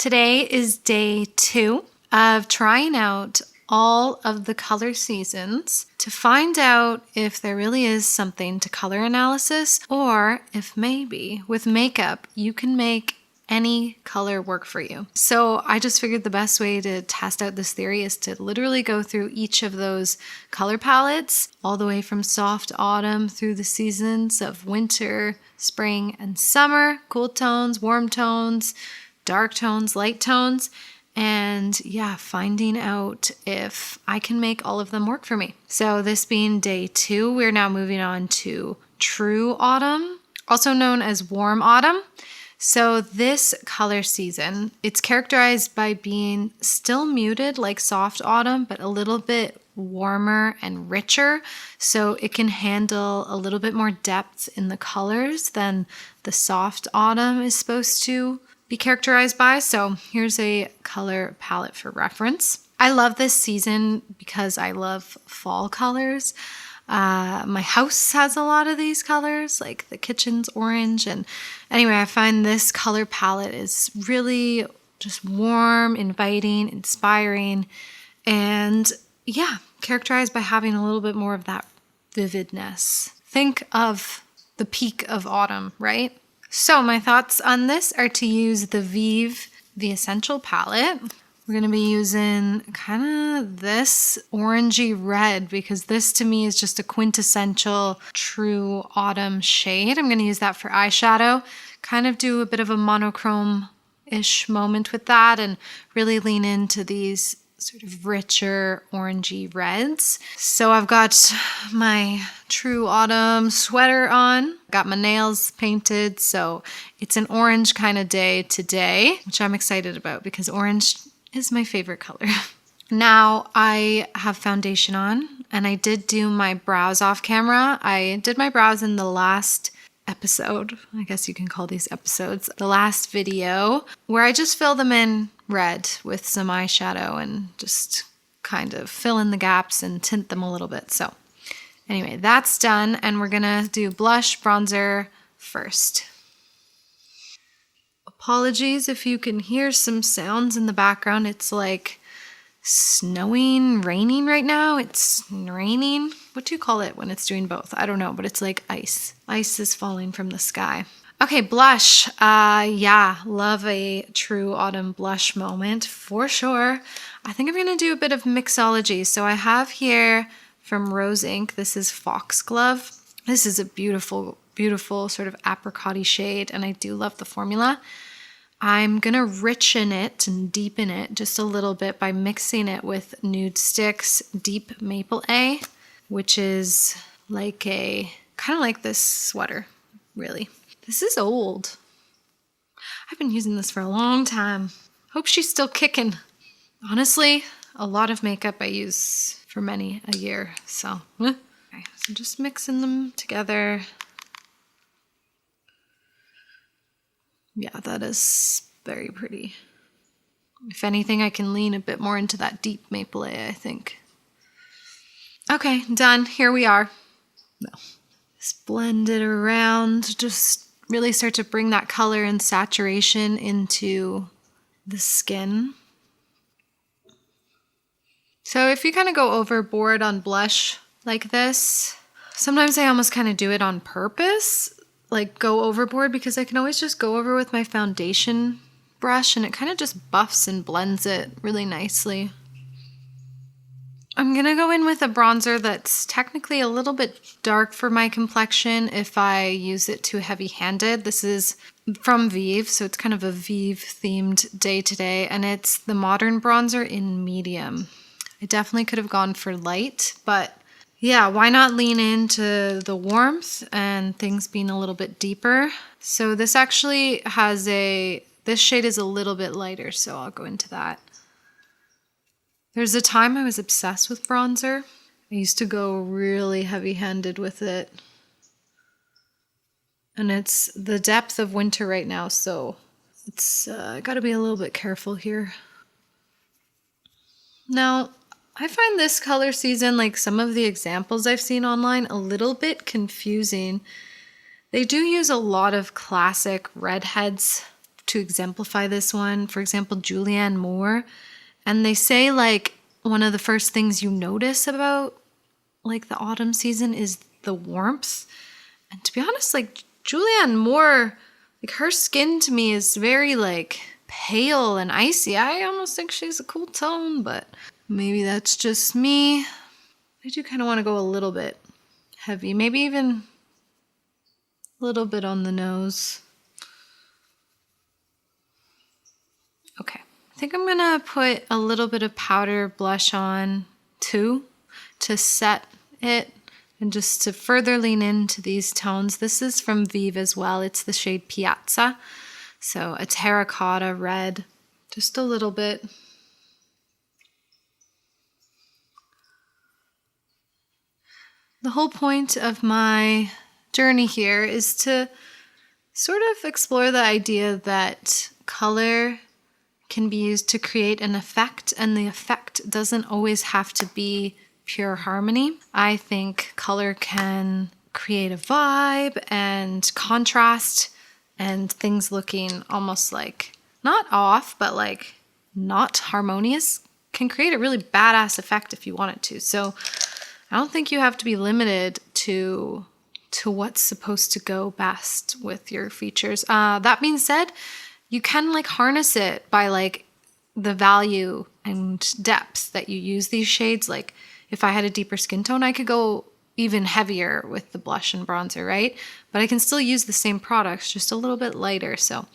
Today is day 2 of trying out all of the color seasons to find out if there really is something to color analysis, or if maybe with makeup you can make any color work for you. So I just figured the best way to test out this theory is to literally go through each of those color palettes, all the way from soft autumn through the seasons of winter, spring, and summer, cool tones, warm tones, dark tones, light tones, and yeah, finding out if I can make all of them work for me. So this being day 2, we're now moving on to true autumn, also known as warm autumn. So this color season, it's characterized by being still muted like soft autumn, but a little bit warmer and richer. So it can handle a little bit more depth in the colors than the soft autumn is supposed to be characterized by. So here's a color palette for reference. I love this season because I love fall colors. My house has a lot of these colors, like the kitchen's orange. And anyway, I find this color palette is really just warm, inviting, inspiring, and yeah, characterized by having a little bit more of that vividness. Think of the peak of autumn, right? So my thoughts on this are to use the Vieve The Essential palette. We're going to be using kind of this orangey red because this to me is just a quintessential true autumn shade. I'm going to use that for eyeshadow, kind of do a bit of a monochrome-ish moment with that and really lean into these sort of richer orangey reds. So I've got my true autumn sweater on, got my nails painted, so it's an orange kind of day today, which I'm excited about because orange is my favorite color. Now I have foundation on and I did do my brows off camera. I did my brows in the last episode, I guess you can call these episodes, the last video, where I just fill them in red with some eyeshadow and just kind of fill in the gaps and tint them a little bit. So anyway, that's done, and we're gonna do blush bronzer first. Apologies if you can hear some sounds in the background. It's like snowing, raining right now. It's raining. What do you call it when it's doing both? I don't know, but it's like ice. Ice is falling from the sky. Okay, blush. Yeah, love a true autumn blush moment for sure. I think I'm gonna do a bit of mixology. So I have here from Rose Inc. This is Foxglove. This is a beautiful, beautiful sort of apricot-y shade, and I do love the formula. I'm gonna richen it and deepen it just a little bit by mixing it with Nude Sticks Deep Maple A, which is like a, kind of like this sweater, really. This is old. I've been using this for a long time. Hope she's still kicking. Honestly, a lot of makeup I use for many a year, so. Okay, so just mixing them together. Yeah, that is very pretty. If anything, I can lean a bit more into that deep maple A, I think. Okay, done. Here we are. No. Just blend it around. Just really start to bring that color and saturation into the skin. So if you kind of go overboard on blush like this, sometimes I almost kind of do it on purpose, like go overboard, because I can always just go over with my foundation brush and it kind of just buffs and blends it really nicely. I'm gonna go in with a bronzer that's technically a little bit dark for my complexion if I use it too heavy-handed. This is from Vieve, so it's kind of a Vieve themed day today, and it's the Modern Bronzer in medium. I definitely could have gone for light, but yeah, why not lean into the warmth and things being a little bit deeper? So this actually has this shade is a little bit lighter, so I'll go into that. There's a time I was obsessed with bronzer. I used to go really heavy-handed with it. And it's the depth of winter right now, so it's gotta be a little bit careful here. Now, I find this color season, like some of the examples I've seen online, a little bit confusing. They do use a lot of classic redheads to exemplify this one. For example, Julianne Moore. And they say like one of the first things you notice about like the autumn season is the warmth. And to be honest, like Julianne Moore, like her skin to me is very like pale and icy. I almost think she's a cool tone, but maybe that's just me. I do kind of want to go a little bit heavy, maybe even a little bit on the nose. Okay, I think I'm gonna put a little bit of powder blush on too to set it and just to further lean into these tones. This is from Vieve as well. It's the shade Piazza. So a terracotta red, just a little bit. The whole point of my journey here is to sort of explore the idea that color can be used to create an effect, and the effect doesn't always have to be pure harmony. I think color can create a vibe and contrast and things looking almost like not off, but like not harmonious can create a really badass effect if you want it to. So I don't think you have to be limited to what's supposed to go best with your features. That being said, you can like harness it by like the value and depth that you use these shades. Like if I had a deeper skin tone, I could go even heavier with the blush and bronzer, right? But I can still use the same products, just a little bit lighter. So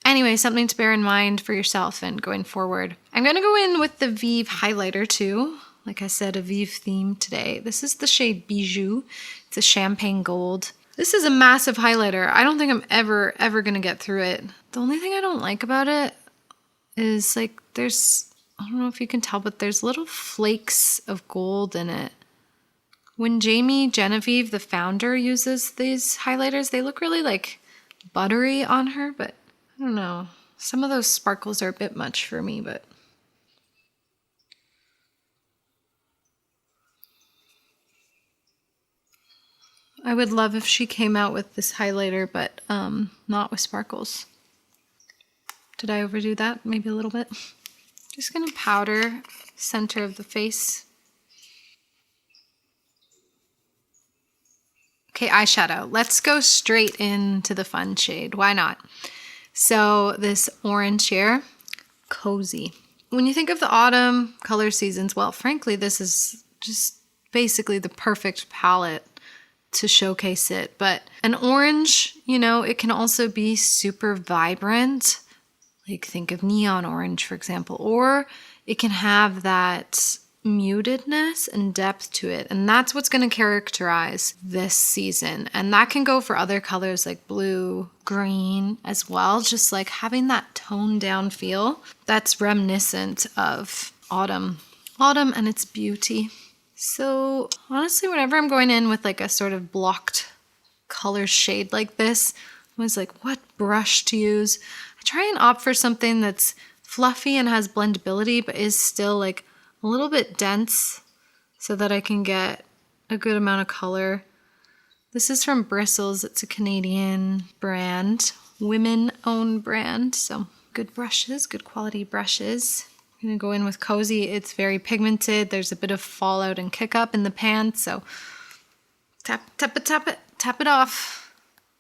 anyway, something to bear in mind for yourself and going forward. I'm gonna go in with the Vieve Highlighter too. Like I said, a Vieve theme today. This is the shade Bijou. It's a champagne gold. This is a massive highlighter. I don't think I'm ever gonna get through it. The only thing I don't like about it is like there's, I don't know if you can tell, but there's little flakes of gold in it. When Jamie Genevieve, the founder, uses these highlighters, they look really like buttery on her, but I don't know. Some of those sparkles are a bit much for me, but I would love if she came out with this highlighter, but not with sparkles. Did I overdo that? Maybe a little bit. Just gonna powder center of the face. Okay, eyeshadow. Let's go straight into the fun shade. Why not? So this orange here, Cozy. When you think of the autumn color seasons, well, frankly, this is just basically the perfect palette to showcase it. But an orange, you know, it can also be super vibrant. Like think of neon orange, for example, or it can have that mutedness and depth to it. And that's what's going to characterize this season. And that can go for other colors like blue, green as well. Just like having that toned down feel that's reminiscent of autumn. Autumn and its beauty. So honestly, whenever I'm going in with like a sort of blocked color shade like this, I was like, what brush to use? I try and opt for something that's fluffy and has blendability, but is still like a little bit dense so that I can get a good amount of color. This is from Bristles. It's a Canadian brand, women-owned brand. So good brushes, good quality brushes. I'm gonna go in with Cozy. It's very pigmented. There's a bit of fallout and kick up in the pan. So tap it off.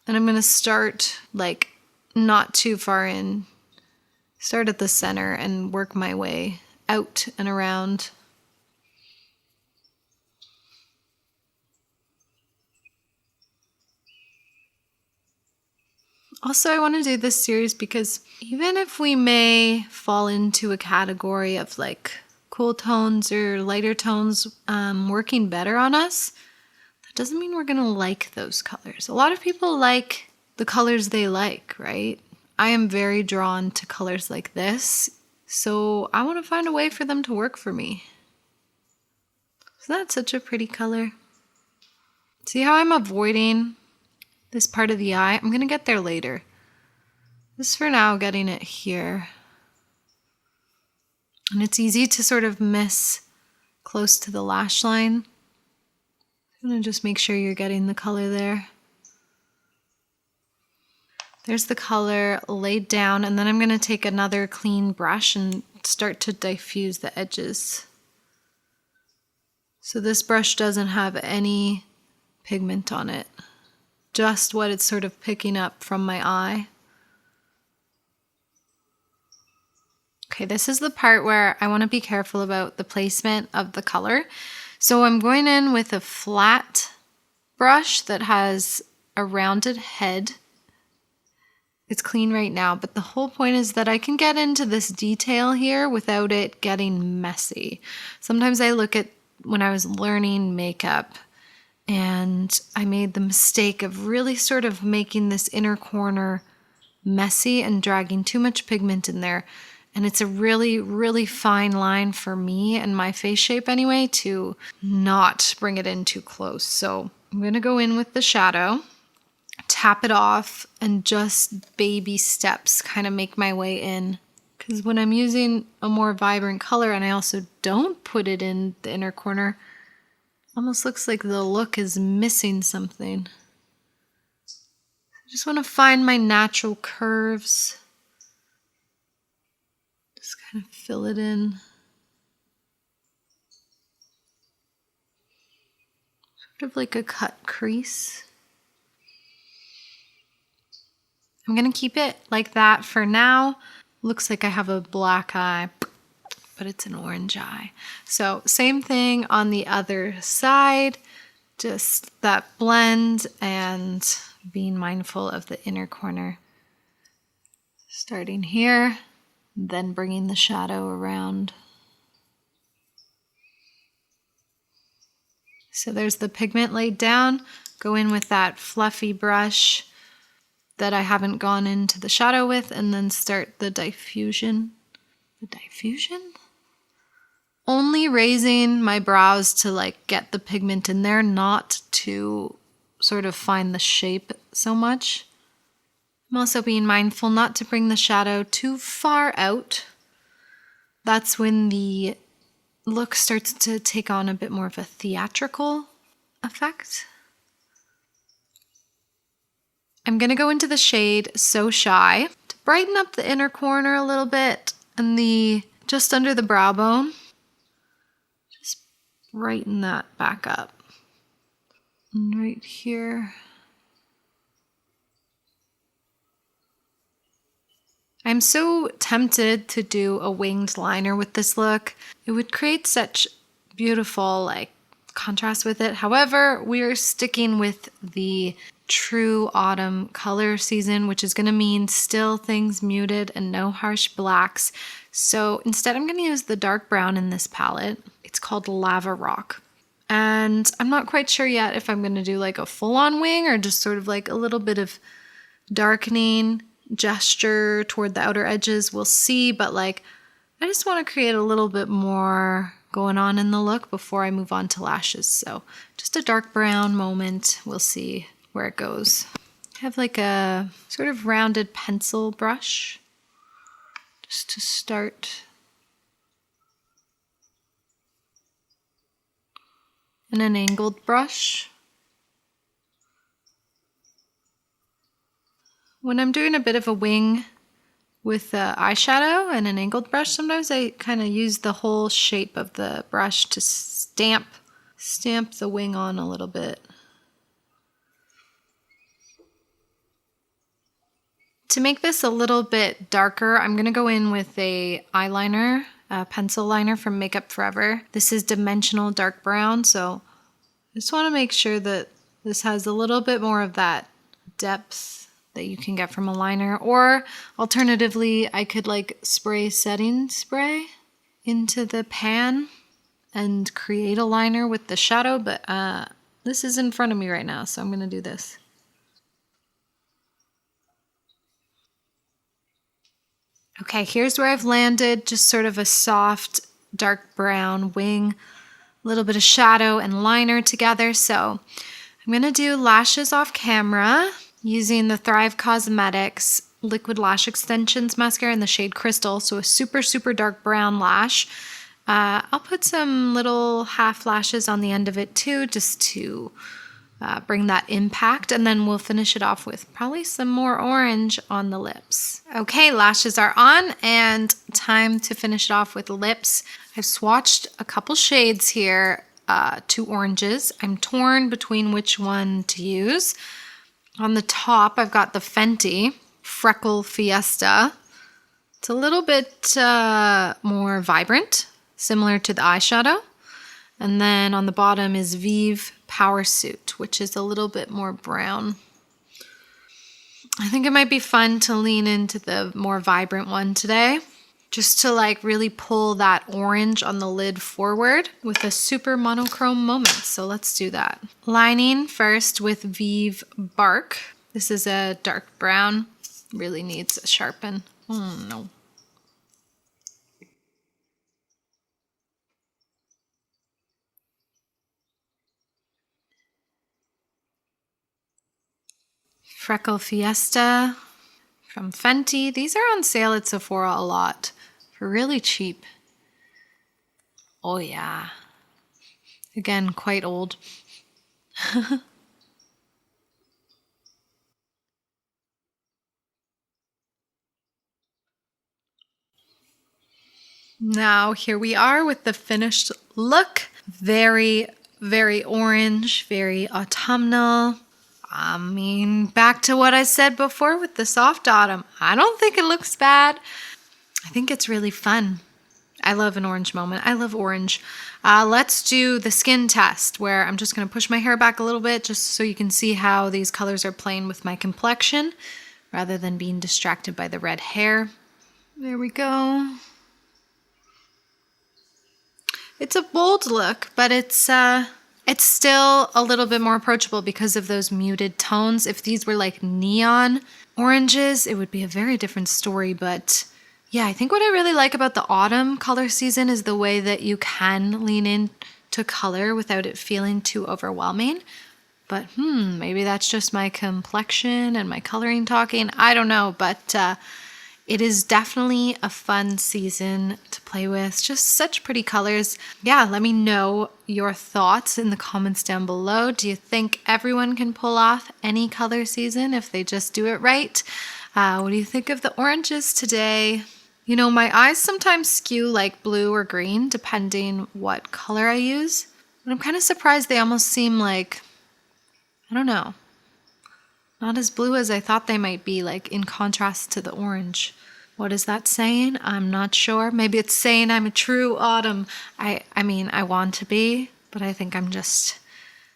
And I'm gonna start like not too far in. Start at the center and work my way out and around. Also, I want to do this series because even if we may fall into a category of like cool tones or lighter tones working better on us, that doesn't mean we're going to like those colors. A lot of people like the colors they like, right? I am very drawn to colors like this, so I want to find a way for them to work for me. Isn't that such a pretty color? See how I'm avoiding this part of the eye? I'm going to get there later. Just for now, getting it here. And it's easy to sort of miss close to the lash line. I'm going to just make sure you're getting the color there. There's the color laid down, and then I'm going to take another clean brush and start to diffuse the edges. So this brush doesn't have any pigment on it, just what it's sort of picking up from my eye. Okay, this is the part where I want to be careful about the placement of the color. So I'm going in with a flat brush that has a rounded head. It's clean right now, but the whole point is that I can get into this detail here without it getting messy. Sometimes I look at when I was learning makeup and I made the mistake of really sort of making this inner corner messy and dragging too much pigment in there. And it's a really, really fine line for me and my face shape anyway to not bring it in too close. So I'm going to go in with the shadow, tap it off, and just baby steps kind of make my way in. Because when I'm using a more vibrant color and I also don't put it in the inner corner, it almost looks like the look is missing something. I just want to find my natural curves. Just kind of fill it in. Sort of like a cut crease. I'm going to keep it like that for now. Looks like I have a black eye, but it's an orange eye. So same thing on the other side, just that blend and being mindful of the inner corner. Starting here, then bringing the shadow around. So there's the pigment laid down. Go in with that fluffy brush that I haven't gone into the shadow with, and then start the diffusion. The diffusion? Only raising my brows to like get the pigment in there, not to sort of find the shape so much. I'm also being mindful not to bring the shadow too far out. That's when the look starts to take on a bit more of a theatrical effect. I'm going to go into the shade So Shy to brighten up the inner corner a little bit and just under the brow bone. Just brighten that back up. And right here. I'm so tempted to do a winged liner with this look. It would create such beautiful like contrast with it. However, we're sticking with the true autumn color season, which is going to mean still things muted and no harsh blacks. So instead I'm going to use the dark brown in this palette. It's called Lava Rock. And I'm not quite sure yet if I'm going to do like a full-on wing or just sort of like a little bit of darkening gesture toward the outer edges. We'll see, but like I just want to create a little bit more going on in the look before I move on to lashes. So just a dark brown moment. We'll see where it goes. I have like a sort of rounded pencil brush just to start. And an angled brush. When I'm doing a bit of a wing with eyeshadow and an angled brush, sometimes I kind of use the whole shape of the brush to stamp the wing on a little bit. To make this a little bit darker, I'm going to go in with a eyeliner, a pencil liner from Makeup Forever. This is Dimensional Dark Brown, so I just want to make sure that this has a little bit more of that depth that you can get from a liner. Or alternatively, I could like spray setting spray into the pan and create a liner with the shadow, but this is in front of me right now, so I'm going to do this. Okay, here's where I've landed, just sort of a soft dark brown wing, a little bit of shadow and liner together. So I'm going to do lashes off camera using the Thrive Cosmetics Liquid Lash Extensions Mascara in the shade Crystal, so a super, super dark brown lash. I'll put some little half lashes on the end of it too, just to bring that impact, and then we'll finish it off with probably some more orange on the lips. Okay, lashes are on and time to finish it off with lips. I've swatched a couple shades here, 2 oranges. I'm torn between which one to use. On the top, I've got the Fenty Freckle Fiesta. It's a little bit more vibrant, similar to the eyeshadow. And then on the bottom is Vieve Power Suit, which is a little bit more brown. I think it might be fun to lean into the more vibrant one today, just to like really pull that orange on the lid forward with a super monochrome moment. So let's do that. Lining first with Vieve Bark. This is a dark brown, really needs a sharpen. Oh no. Freckle Fiesta from Fenty. These are on sale at Sephora a lot for really cheap. Oh yeah. Again, quite old. Now here we are with the finished look. Very, very orange, very autumnal. I mean, back to what I said before with the soft autumn. I don't think it looks bad. I think it's really fun. I love an orange moment. I love orange. Let's do the skin test where I'm just going to push my hair back a little bit just so you can see how these colors are playing with my complexion rather than being distracted by the red hair. There we go. It's a bold look, but it's still a little bit more approachable because of those muted tones. If these were like neon oranges, it would be a very different story. But yeah, I think what I really like about the autumn color season is the way that you can lean into color without it feeling too overwhelming. But maybe that's just my complexion and my coloring talking. I don't know, but it is definitely a fun season to play with. Just such pretty colors. Yeah, let me know your thoughts in the comments down below. Do you think everyone can pull off any color season if they just do it right? What do you think of the oranges today? You know, my eyes sometimes skew like blue or green depending what color I use. But I'm kind of surprised they almost seem like, I don't know, not as blue as I thought they might be, like in contrast to the orange. What is that saying? I'm not sure. Maybe it's saying I'm a true autumn. I mean, I want to be, but I think I'm just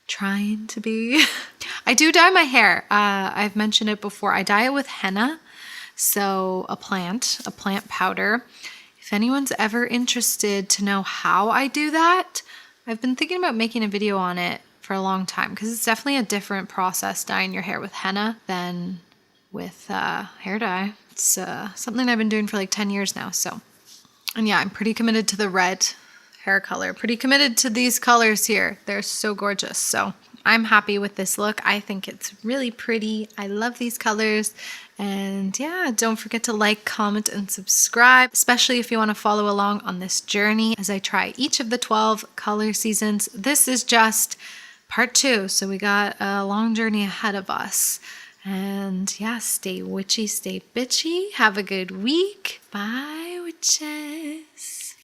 trying to be. I do dye my hair. I've mentioned it before. I dye it with henna, so a plant powder. If anyone's ever interested to know how I do that, I've been thinking about making a video on it for a long time because it's definitely a different process dyeing your hair with henna than with hair dye. It's something I've been doing for like 10 years now. So, and yeah, I'm pretty committed to the red hair color. Pretty committed to these colors here. They're so gorgeous. So I'm happy with this look. I think it's really pretty. I love these colors. And yeah, don't forget to like, comment, and subscribe, especially if you want to follow along on this journey as I try each of the 12 color seasons. This is just part 2, so we got a long journey ahead of us. And yeah, stay witchy, stay bitchy. Have a good week. Bye, witches.